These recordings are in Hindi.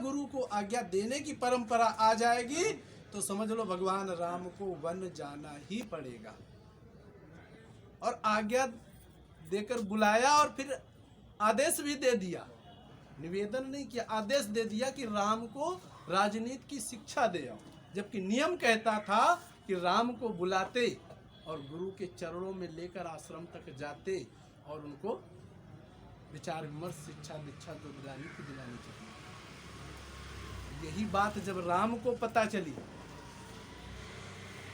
गुरु को आज्ञा देने की परंपरा आ जाएगी तो समझ लो भगवान राम को वन जाना ही पड़ेगा। और आज्ञा देकर बुलाया और फिर आदेश भी दे दिया, निवेदन नहीं किया, आदेश दे दिया कि राम को राजनीति की शिक्षा दे आओ। जबकि नियम कहता था कि राम को बुलाते और गुरु के चरणों में लेकर आश्रम तक जाते और उनको विचार विमर्श शिक्षा दीक्षा जो दिलानी थी दिलानी चाहिए। यही बात जब राम को पता चली,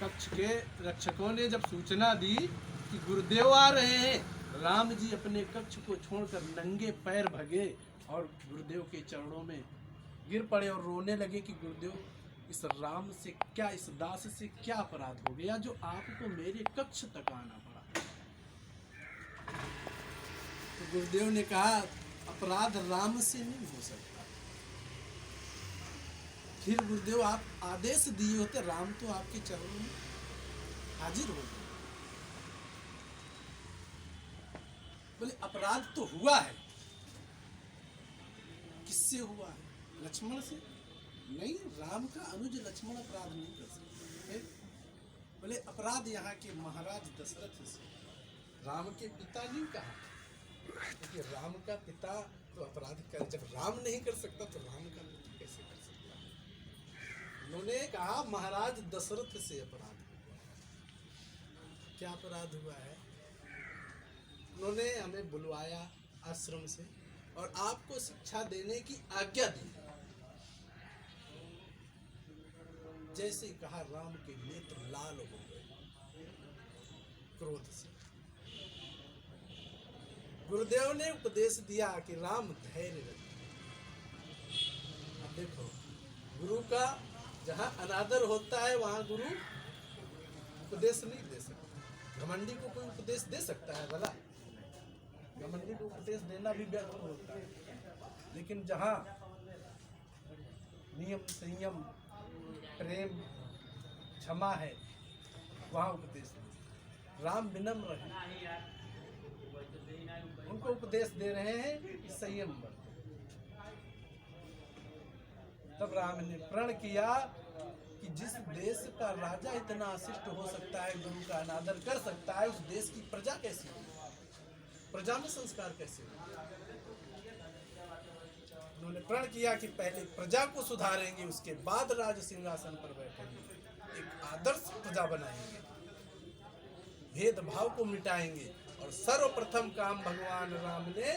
कक्ष के रक्षकों ने जब सूचना दी कि गुरुदेव आ रहे हैं, राम जी अपने कक्ष को छोड़कर नंगे पैर भगे और गुरुदेव के चरणों में गिर पड़े और रोने लगे कि गुरुदेव, इस राम से क्या, इस दास से क्या अपराध हो गया जो आपको मेरे कक्ष तक आना पड़ा। तो गुरुदेव ने कहा अपराध राम से नहीं हो सकता। फिर गुरुदेव आप आदेश दिए होते, राम तो आपके चरणों में हाजिर हो गए। बोले अपराध तो हुआ है, किससे हुआ है? लक्ष्मण से? नहीं, राम का अनुज लक्ष्मण अपराध नहीं कर सकते। बोले अपराध यहाँ के महाराज दशरथ से, राम के पिता नहीं कहा, क्योंकि राम का पिता तो अपराध कर, जब राम नहीं कर सकता तो राम का पिता कैसे कर सकता? उन्होंने कहा महाराज दशरथ से अपराध हुआ। क्या अपराध हुआ है? उन्होंने हमें बुलवाया आश्रम से और आपको शिक्षा देने की आज्ञा दी। जैसे कहा राम के नेत्र लाल हो गए क्रोध से। गुरुदेव ने उपदेश दिया कि राम धैर्य रखें। अब देखो, गुरु का जहां अनादर होता है वहां गुरु उपदेश नहीं दे सकता। घमंडी को कोई उपदेश दे सकता है भला? घमंडी को उपदेश देना भी व्यर्थ होता है। लेकिन जहां नियम संयम प्रेम क्षमा है वहां उपदेश दे। राम विनम्र है, उनको उपदेश दे रहे हैं कि संयम बरतो। तब राम ने प्रण किया कि जिस देश का राजा इतना अशिष्ट हो सकता है, गुरु का अनादर कर सकता है, उस देश की प्रजा कैसी होगी, प्रजा में संस्कार कैसे होगा। उन्होंने प्रण किया कि पहले प्रजा को सुधारेंगे, उसके बाद राज सिंहासन पर बैठेंगे, एक आदर्श प्रजा बनाएंगे, भेदभाव को मिटाएंगे। और सर्वप्रथम काम भगवान राम ने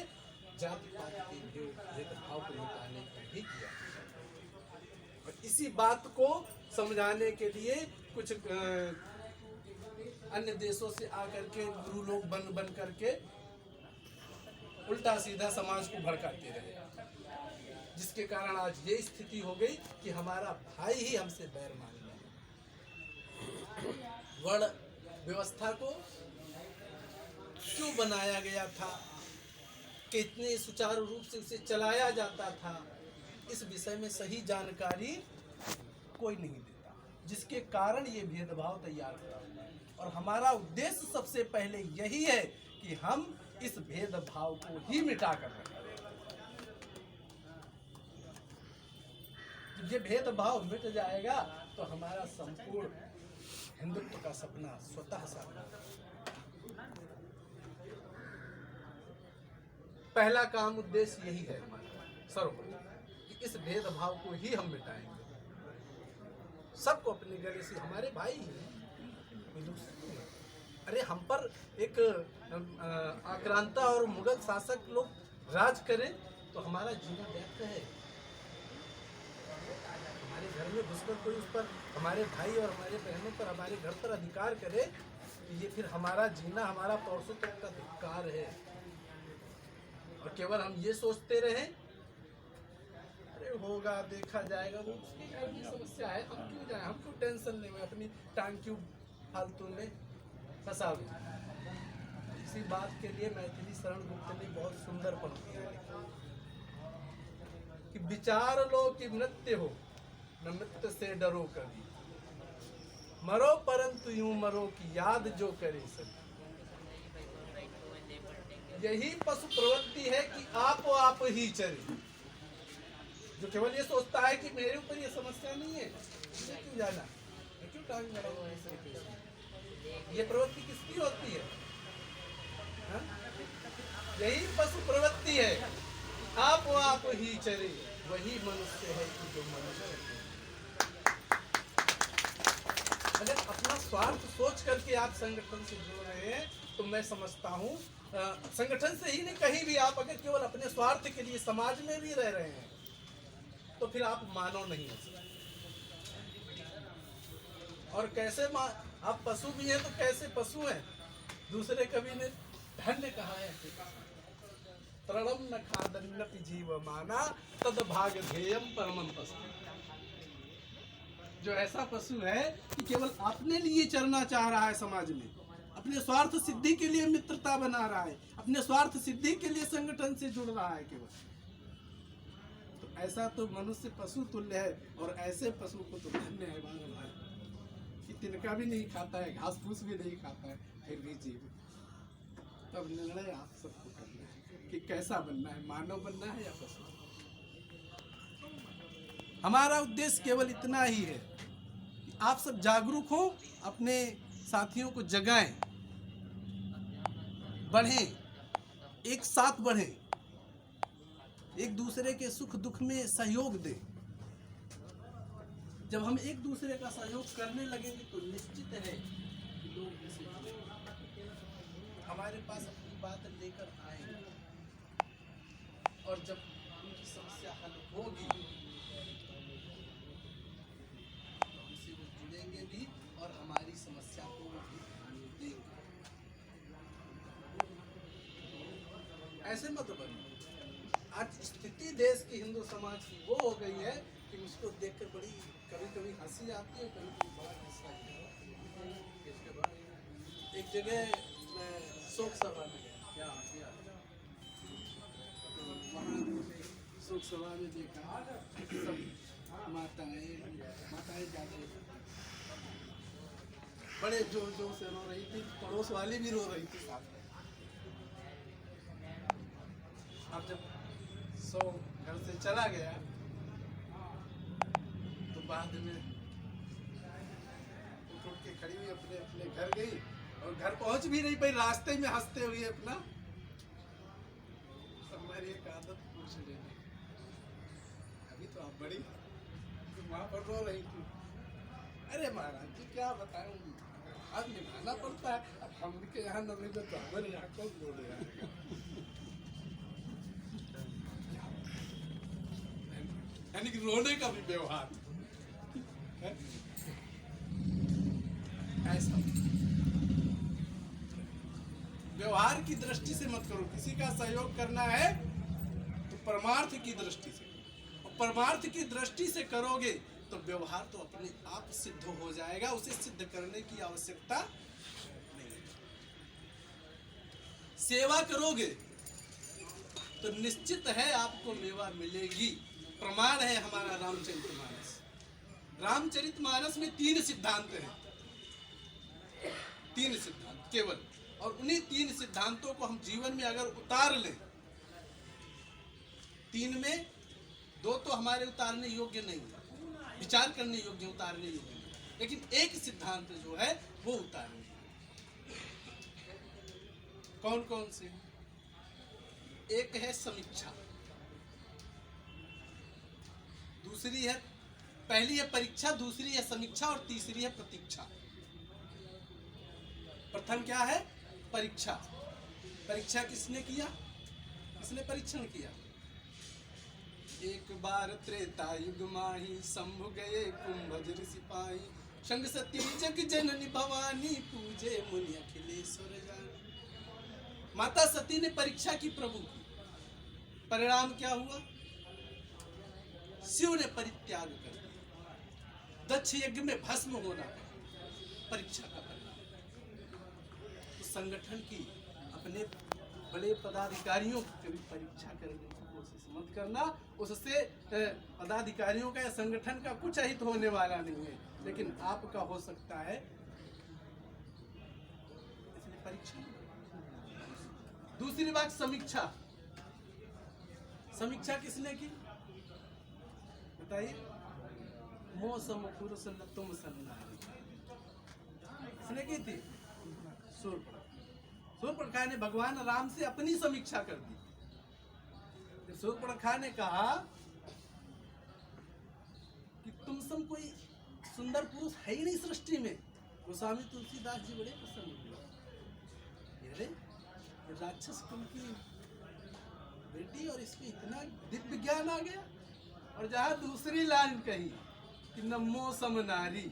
जाति पात के भेदभाव को मिटाने का ही किया। और इसी बात को समझाने के लिए कुछ अन्य देशों से आकर के गुरु लोग बन करके उल्टा सीधा समाज को भड़काते रहे, जिसके कारण आज ये स्थिति हो गई कि हमारा भाई ही हमसे बैर मान लिया। वर्ण व्यवस्था को क्यों बनाया गया था, कितने सुचारू रूप से उसे चलाया जाता था, इस विषय में सही जानकारी कोई नहीं देता, जिसके कारण ये भेदभाव तैयार हुआ। और हमारा उद्देश्य सबसे पहले यही है कि हम इस भेदभाव को ही मिटा कर रखें। जब ये भेदभाव मिट जाएगा तो हमारा संपूर्ण हिंदुत्व का सपना स्वतः साकार। पहला काम उद्देश्य यही है हमारा सर्वप्रथम कि इस भेदभाव को ही हम मिटाएंगे। सबको अपने गले से, हमारे भाई हैं। अरे हम पर एक आक्रांता और मुगल शासक लोग राज करें तो हमारा जीना व्यर्थ है। हमारे घर में घुसकर कोई उस पर, हमारे भाई और हमारे बहनों पर, हमारे घर पर अधिकार करे तो ये फिर हमारा जीना, हमारा पौरुषत्व का धिक्कार है। और केवल हम ये सोचते रहे अरे होगा देखा जाएगा, वो उसकी अपनी समस्या है, हम क्यों जाए, हमको टेंशन नहीं है, अपनी टांग क्यों फालतू में फंसा दूं। इसी बात के लिए मैथिली शरण गुप्त ने बहुत सुंदर पंक्तियां लिखी कि विचार लो कि नृत्य हो, न नृत्य से डरो कभी, मरो परंतु यूं मरो कि याद जो करे सभी। यही पशु प्रवृत्ति है कि आप ही चरे, जो केवल ये सोचता है कि मेरे ऊपर ये समस्या नहीं है, मुझे क्यों जाना, मैं क्यों टांग लगाऊं ऐसे केस में? ये प्रवृत्ति किसकी होती है? हाँ? यही पशु प्रवृत्ति है। आप ही चले, वही मनुष्य है कि जो मनुष्य है। अगर अपना स्वार्थ सोच करके आप संगठन से जुड़ रहे हैं तो मैं समझता हूँ संगठन से ही नहीं, कहीं भी आप अगर केवल अपने स्वार्थ के लिए समाज में भी रह रहे हैं तो फिर आप मानव नहीं हो सकते। और कैसे आप पशु भी हैं तो कैसे पशु हैं? दूसरे कवि ने धन्य कहा है, तृणम न खादन्नपि जीव माना तद भाग ध्येयम परमं पशु। जो ऐसा पशु है कि केवल अपने लिए चरना चाह रहा है समाज में, अपने स्वार्थ सिद्धि के लिए मित्रता बना रहा है, अपने स्वार्थ सिद्धि के लिए संगठन से जुड़ रहा है केवल, तो ऐसा तो मनुष्य पशु तुल्य है। और ऐसे पशु को तो धन्य है भाई कि तिनका भी नहीं खाता है, घास फूस भी नहीं खाता है, फिर भी जीव। तब निर्णय आप सबको करना है कि कैसा बनना है, मानव बनना है या पशु। हमारा उद्देश्य केवल इतना ही है कि आप सब जागरूक हो, अपने साथियों को जगाएं, बढ़ें, एक साथ बढ़ें, एक दूसरे के सुख दुख में सहयोग दें। जब हम एक दूसरे का सहयोग करने लगेंगे तो निश्चित है कि लोग इसे हमारे पास अपनी बात लेकर आएंगे, और जब उनकी समस्या हल होगी तो हमसे वो जुड़ेंगे भी और हमारी समस्या को वो भी ध्यान देंगे। ऐसे मत बनो। आज स्थिति देश की हिंदू समाज की वो हो गई है कि मुझको देखकर बड़ी कभी कभी हंसी आती है, कभी कभी बड़ा गुस्सा आता है। एक जगह मैं शोक सभा में गया, तो वहाँ शोक सभा में देखा सब माताएं जाके बड़े जोर जोर से रो रही थी, पड़ोस वाली भी रो रही थी साथ में। अब जब सो घर से चला गया तो बाद में उठ के खड़ी हुई अपने अपने घर गई, और घर पहुंच भी नहीं पाई, रास्ते में हंसते हुए अपना हमारी एक आदत पूछ लेने, अभी तो आप बड़ी वहां पर रो रही थी। अरे महाराज जी क्या बताऊं, अब निभाना पड़ता है, अब हम के यहाँ न मिले तो हमारे यहाँ कौन बोले जाएगा। यानी कि रोने का भी व्यवहार ऐसा व्यवहार की दृष्टि से मत करो। किसी का सहयोग करना है तो परमार्थ की दृष्टि से, और परमार्थ की दृष्टि से करोगे तो व्यवहार तो अपने आप सिद्ध हो जाएगा, उसे सिद्ध करने की आवश्यकता नहीं। सेवा करोगे तो निश्चित है आपको मेवा मिलेगी। प्रमाण है हमारा रामचरितमानस। रामचरितमानस में 3 सिद्धांत हैं, 3 सिद्धांत केवल, और उन्हीं 3 सिद्धांतों को हम जीवन में अगर उतार लें, 3 में 2 तो हमारे उतारने योग्य नहीं, विचार करने योग्य, उतारने योग्य नहीं, लेकिन एक सिद्धांत जो है वो उतारने। कौन कौन से? एक है समीक्षा, दूसरी है, पहली है परीक्षा, दूसरी है समीक्षा, और तीसरी है प्रतीक्षा। प्रथम क्या है? परीक्षा। परीक्षा किसने किया? किसने परीक्षण किया? एक बार त्रेता युग माही, शंभु गए कुंभज सिपाही, संग सती जग जननी भवानी, पूजे मुनि अखिलेश्वर जानी। माता सती ने परीक्षा की प्रभु की, परिणाम क्या हुआ? शिव ने परित्याग कर दिया, दक्ष यज्ञ में भस्म होना परीक्षा का परिणाम। तो संगठन की अपने बड़े पदाधिकारियों की कभी परीक्षा करने की कोशिश मत करना, उससे पदाधिकारियों का या संगठन का कुछ हित होने वाला नहीं है, लेकिन आपका हो सकता है, इसलिए परीक्षा। दूसरी बात समीक्षा। समीक्षा किसने की? बताइए, मौसम पुरुष न तुम सन्नारी, इसने की थी शूर्पणखा ने भगवान राम से अपनी समीक्षा कर दी। शूर्पणखा ने कहा कि तुम सब कोई सुंदर पुरुष है ही नहीं सृष्टि में। गोस्वामी तुलसीदास जी बड़े प्रसन्न हुए, अरे राक्षस कुल की बेटी और इसमें इतना दिव्य ज्ञान आ गया। और जहाँ दूसरी लाइन कही कि नमो सम नारी,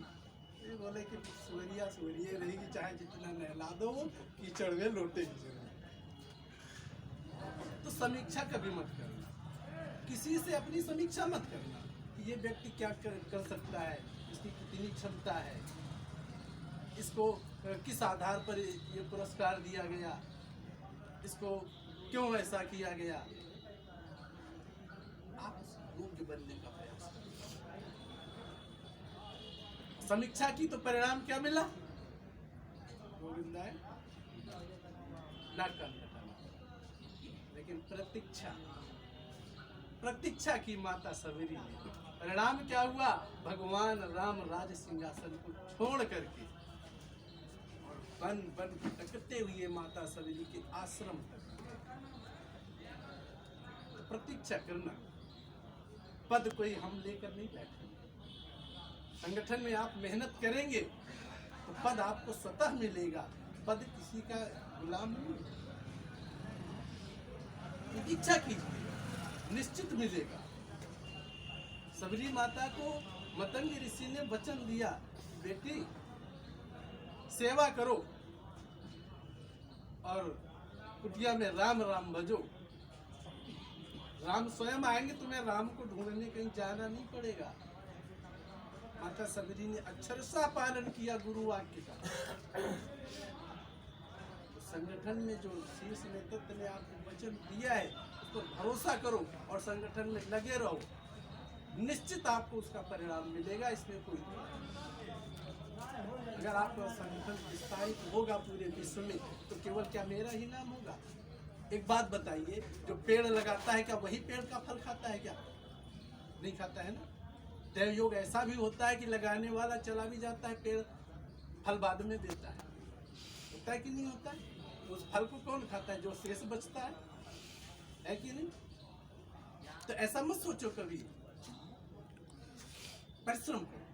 ये बोले कि सूर्या सूर्य रहेगी, चाहे जितना नहला दो वो कीचड़ में लौटेगी। तो समीक्षा कभी मत करना, किसी से अपनी समीक्षा मत करना कि ये व्यक्ति क्या कर सकता है, इसकी कितनी क्षमता है, इसको किस आधार पर ये पुरस्कार दिया गया, इसको क्यों ऐसा किया गया। आप योग्य बनने का प्रयास करें। समीक्षा की तो परिणाम क्या मिला, गोविंदाय ना करना। लेकिन प्रतीक्षा की माता सवेरी ने, परिणाम क्या हुआ, भगवान राम राज सिंहासन को छोड़ करके और बन भटकते हुए माता सवेरी के आश्रम तक। तो प्रतीक्षा करना, पद कोई हम लेकर नहीं बैठे। संगठन में आप मेहनत करेंगे तो पद आपको स्वतः मिलेगा, पद किसी का गुलाम नहीं। इच्छा कीजिए, निश्चित मिलेगा। सबरी माता को मतंग ऋषि ने वचन दिया, बेटी सेवा करो और कुटिया में राम राम भजो। राम स्वयं आएंगे, तुम्हें राम को ढूंढने कहीं जाना नहीं पड़ेगा। माता सबरी ने अक्षरशः पालन किया गुरु वाक्य का। तो संगठन में जो शीर्ष नेतृत्व ने आपको वचन दिया है, उस पर भरोसा करो और संगठन में लगे रहो, निश्चित आपको उसका परिणाम मिलेगा। इसमें कोई अगर आपका संगठन विस्तारित होगा पूरे विश्व में, तो केवल क्या मेरा ही नाम होगा। एक बात बताइए, जो पेड़ लगाता है क्या वही पेड़ का फल खाता है क्या? नहीं खाता है ना। दैव योग ऐसा भी होता है कि लगाने वाला चला भी जाता है, पेड़ फल बाद में देता है, होता है कि नहीं होता है? उस फल को कौन खाता है? जो शेष बचता है कि नहीं? तो ऐसा मत सोचो कभी, परिश्रम करो,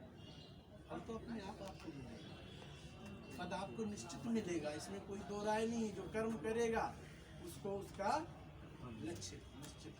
फल तो अपने आप आपको मिलेगा, पद आपको निश्चित मिलेगा, इसमें कोई दो राय नहीं। जो कर्म करेगा उसको उसका लक्ष्य निश्चित